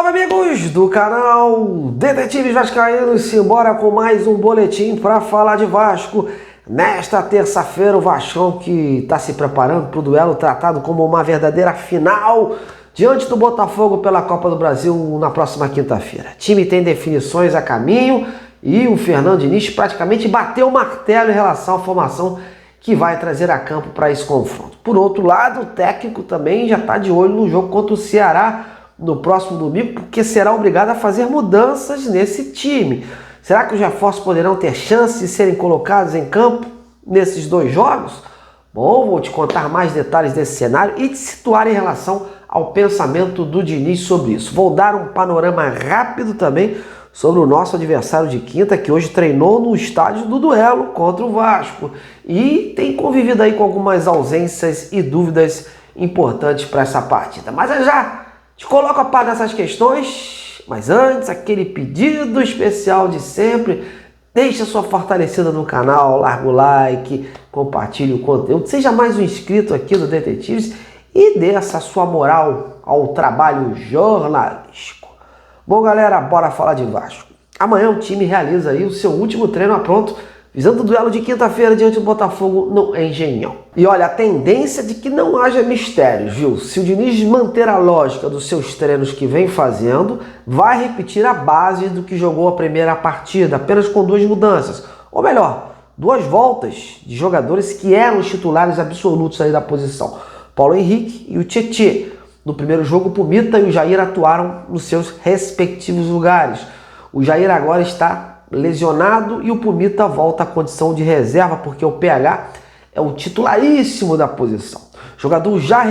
Salve amigos do canal Detetives Vascaínos, simbora com mais um boletim para falar de Vasco. Nesta terça-feira o Vascão que está se preparando para o duelo tratado como uma verdadeira final diante do Botafogo pela Copa do Brasil na próxima quinta-feira. O time tem definições a caminho e o Fernando Diniz praticamente bateu o martelo em relação à formação que vai trazer a campo para esse confronto. Por outro lado, o técnico também já está de olho no jogo contra o Ceará no próximo domingo, porque será obrigado a fazer mudanças nesse time. Será que os reforços poderão ter chance de serem colocados em campo nesses dois jogos? Bom, vou te contar mais detalhes desse cenário e te situar em relação ao pensamento do Diniz sobre isso. Vou dar um panorama rápido também sobre o nosso adversário de quinta, que hoje treinou no estádio do duelo contra o Vasco e tem convivido aí com algumas ausências e dúvidas importantes para essa partida. Mas já te coloco a par dessas questões, mas antes, aquele pedido especial de sempre, deixa sua fortalecida no canal, larga o like, compartilhe o conteúdo, seja mais um inscrito aqui do Detetives e dê essa sua moral ao trabalho jornalístico. Bom galera, bora falar de Vasco. Amanhã o time realiza aí o seu último treino a pronto, visando o duelo de quinta-feira diante do Botafogo no Engenhão. E olha, a tendência de que não haja mistérios, viu? Se o Diniz manter a lógica dos seus treinos que vem fazendo, vai repetir a base do que jogou a primeira partida, apenas com duas mudanças. Ou melhor, duas voltas de jogadores que eram os titulares absolutos aí da posição. Paulo Henrique e o Tietê. No primeiro jogo, o Pumita e o Jair atuaram nos seus respectivos lugares. O Jair agora está lesionado e o Pumita volta à condição de reserva porque o PH é o titularíssimo da posição. O jogador já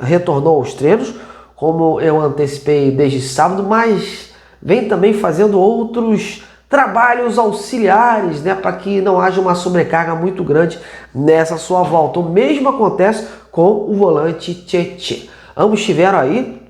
retornou aos treinos, como eu antecipei desde sábado, mas vem também fazendo outros trabalhos auxiliares, né, para que não haja uma sobrecarga muito grande nessa sua volta. O mesmo acontece com o volante Tietê. Ambos tiveram aí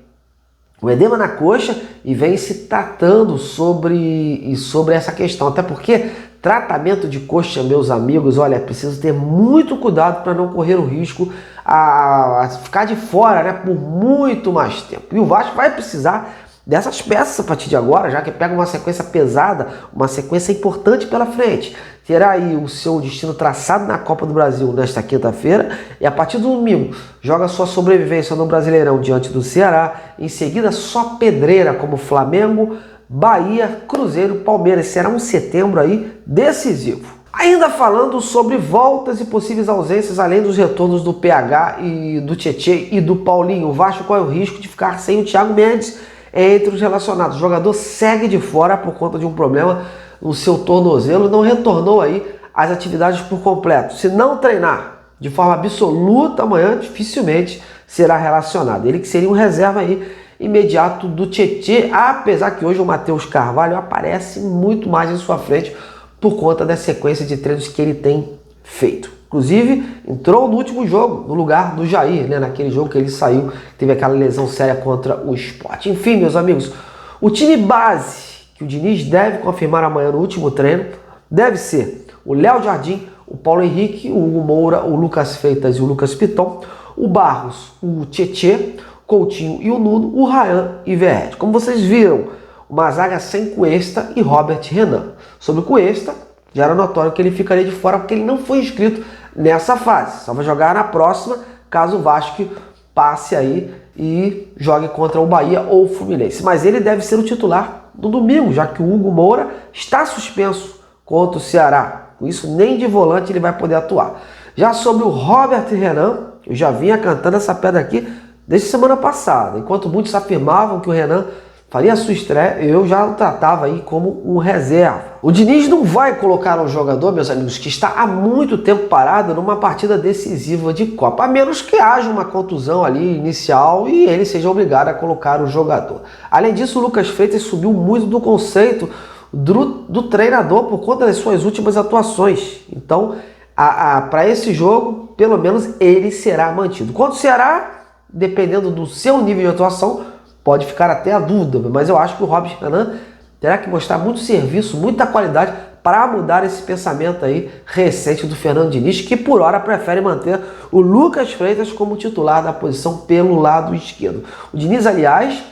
o edema na coxa e vem se tratando sobre essa questão. Até porque tratamento de coxa, meus amigos, olha, é preciso ter muito cuidado para não correr o risco a ficar de fora, né, por muito mais tempo. E o Vasco vai precisar dessas peças a partir de agora, já que pega uma sequência pesada, uma sequência importante pela frente. Terá aí o seu destino traçado na Copa do Brasil nesta quinta-feira e a partir do domingo joga sua sobrevivência no Brasileirão diante do Ceará. Em seguida só pedreira como Flamengo, Bahia, Cruzeiro, Palmeiras. Será um setembro aí decisivo. Ainda falando sobre voltas e possíveis ausências, além dos retornos do PH e do Tietê e do Paulinho, o Vasco corre o risco de ficar sem o Thiago Mendes entre os relacionados. O jogador segue de fora por conta de um problema no seu tornozelo, não retornou aí às atividades por completo. Se não treinar de forma absoluta amanhã, dificilmente será relacionado. Ele que seria um reserva aí imediato do Tietê, apesar que hoje o Matheus Carvalho aparece muito mais em sua frente por conta da sequência de treinos que ele tem feito. Inclusive, entrou no último jogo, no lugar do Jair, né? Naquele jogo que ele saiu, teve aquela lesão séria contra o Sport. Enfim, meus amigos, o time base que o Diniz deve confirmar amanhã no último treino deve ser o Léo Jardim, o Paulo Henrique, o Hugo Moura, o Lucas Freitas e o Lucas Piton, o Barros, o Tietê, Coutinho e o Nuno, o Ryan e Verratti. Como vocês viram, uma zaga sem Cuesta e Robert Renan. Sobre o Cuesta, já era notório que ele ficaria de fora porque ele não foi inscrito nessa fase. Só vai jogar na próxima, caso o Vasco passe aí e jogue contra o Bahia ou o Fluminense. Mas ele deve ser o titular no domingo, já que o Hugo Moura está suspenso contra o Ceará. Com isso, nem de volante ele vai poder atuar. Já sobre o Robert Renan, eu já vinha cantando essa pedra aqui desde semana passada. Enquanto muitos afirmavam que o Renan faria a sua estreia, eu já o tratava aí como um reserva. O Diniz não vai colocar um jogador, meus amigos, que está há muito tempo parado numa partida decisiva de Copa, a menos que haja uma contusão ali inicial e ele seja obrigado a colocar o jogador. Além disso, o Lucas Freitas subiu muito do conceito do treinador por conta das suas últimas atuações. Então, para esse jogo, pelo menos ele será mantido. Quanto o Ceará, dependendo do seu nível de atuação, pode ficar até a dúvida, mas eu acho que o Robert Renan terá que mostrar muito serviço, muita qualidade para mudar esse pensamento aí recente do Fernando Diniz, que por hora prefere manter o Lucas Freitas como titular da posição pelo lado esquerdo. O Diniz, aliás,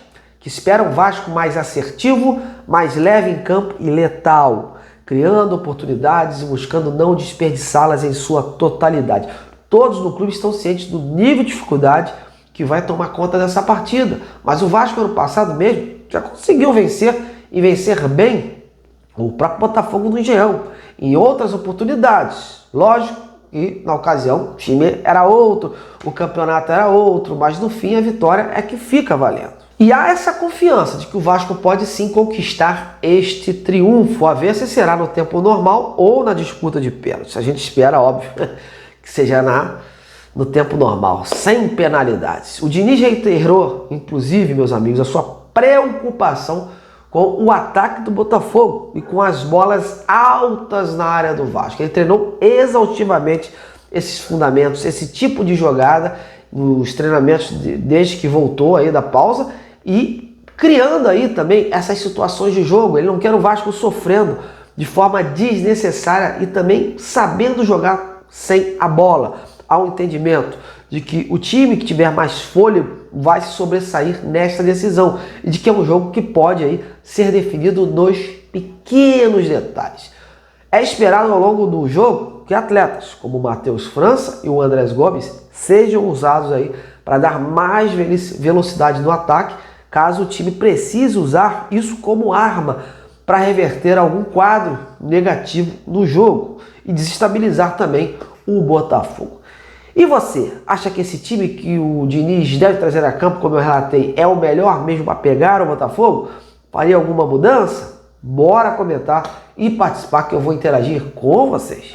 que espera um Vasco mais assertivo, mais leve em campo e letal, criando oportunidades e buscando não desperdiçá-las em sua totalidade. Todos no clube estão cientes do nível de dificuldade que vai tomar conta dessa partida, mas o Vasco ano passado mesmo já conseguiu vencer e vencer bem o próprio Botafogo do Engenhão em outras oportunidades. Lógico que na ocasião o time era outro, o campeonato era outro, mas no fim a vitória é que fica valendo. E há essa confiança de que o Vasco pode sim conquistar este triunfo, a ver se será no tempo normal ou na disputa de pênaltis. A gente espera, óbvio, que seja no tempo normal, sem penalidades. O Diniz reiterou, inclusive, meus amigos, a sua preocupação com o ataque do Botafogo e com as bolas altas na área do Vasco. Ele treinou exaustivamente esses fundamentos, esse tipo de jogada nos treinamentos desde que voltou aí da pausa e criando aí também essas situações de jogo. Ele não quer o Vasco sofrendo de forma desnecessária e também sabendo jogar sem a bola. Há um entendimento de que o time que tiver mais fôlego vai se sobressair nesta decisão e de que é um jogo que pode aí ser definido nos pequenos detalhes. É esperado ao longo do jogo que atletas como o Matheus França e o Andrés Gomes sejam usados aí para dar mais velocidade no ataque, caso o time precise usar isso como arma para reverter algum quadro negativo no jogo e desestabilizar também o Botafogo. E você, acha que esse time que o Diniz deve trazer a campo, como eu relatei, é o melhor mesmo para pegar o Botafogo? Faria alguma mudança? Bora comentar e participar que eu vou interagir com vocês.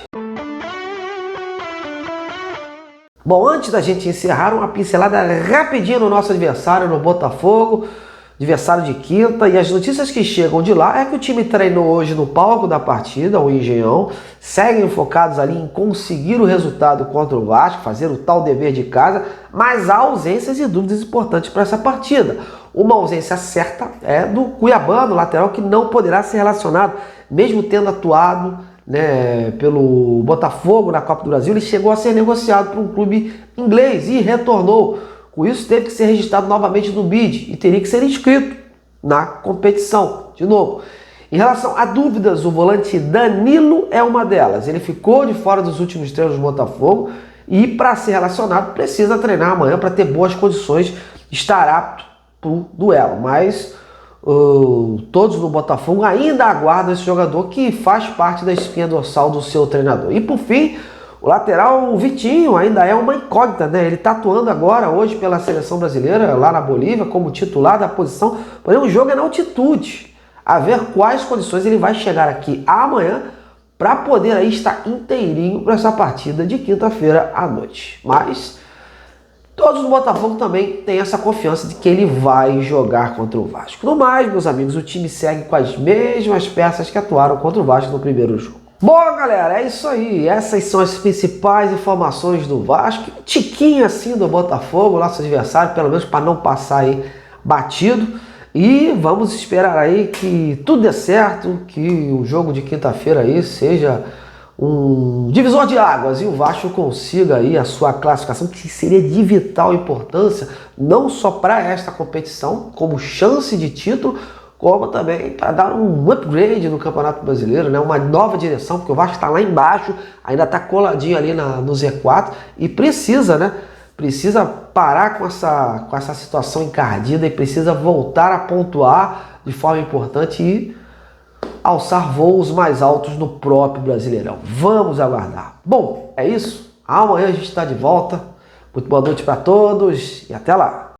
Bom, antes da gente encerrar, uma pincelada rapidinho no nosso adversário no Botafogo, adversário de quinta, e as notícias que chegam de lá é que o time treinou hoje no palco da partida, o Engenhão, seguem focados ali em conseguir o resultado contra o Vasco, fazer o tal dever de casa, mas há ausências e dúvidas importantes para essa partida. Uma ausência certa é do Cuiabano, lateral, que não poderá ser relacionado, mesmo tendo atuado pelo Botafogo na Copa do Brasil. Ele chegou a ser negociado para um clube inglês e retornou. Com isso, teve que ser registrado novamente no BID e teria que ser inscrito na competição, de novo. Em relação a dúvidas, o volante Danilo é uma delas. Ele ficou de fora dos últimos treinos do Botafogo e, para ser relacionado, precisa treinar amanhã para ter boas condições de estar apto para o duelo. Mas todos no Botafogo ainda aguardam esse jogador que faz parte da espinha dorsal do seu treinador. E, por fim, o lateral, o Vitinho, ainda é uma incógnita, né? Ele está atuando agora, hoje, pela seleção brasileira, lá na Bolívia, como titular da posição. Porém, o jogo é na altitude. A ver quais condições ele vai chegar aqui amanhã para poder aí estar inteirinho para essa partida de quinta-feira à noite. Mas todos no Botafogo também têm essa confiança de que ele vai jogar contra o Vasco. No mais, meus amigos, o time segue com as mesmas peças que atuaram contra o Vasco no primeiro jogo. Bom, galera, é isso aí. Essas são as principais informações do Vasco. Um tiquinho assim do Botafogo, nosso adversário, pelo menos para não passar aí batido. E vamos esperar aí que tudo dê certo, que o jogo de quinta-feira aí seja um divisor de águas e o Vasco consiga aí a sua classificação, que seria de vital importância, não só para esta competição, como chance de título, como também para dar um upgrade no Campeonato Brasileiro, né? Uma nova direção, porque o Vasco está lá embaixo, ainda está coladinho ali no Z4 e precisa, né? Precisa parar com essa situação encardida e precisa voltar a pontuar de forma importante e alçar voos mais altos no próprio Brasileirão. Vamos aguardar. Bom, é isso. Amanhã a gente está de volta. Muito boa noite para todos e até lá.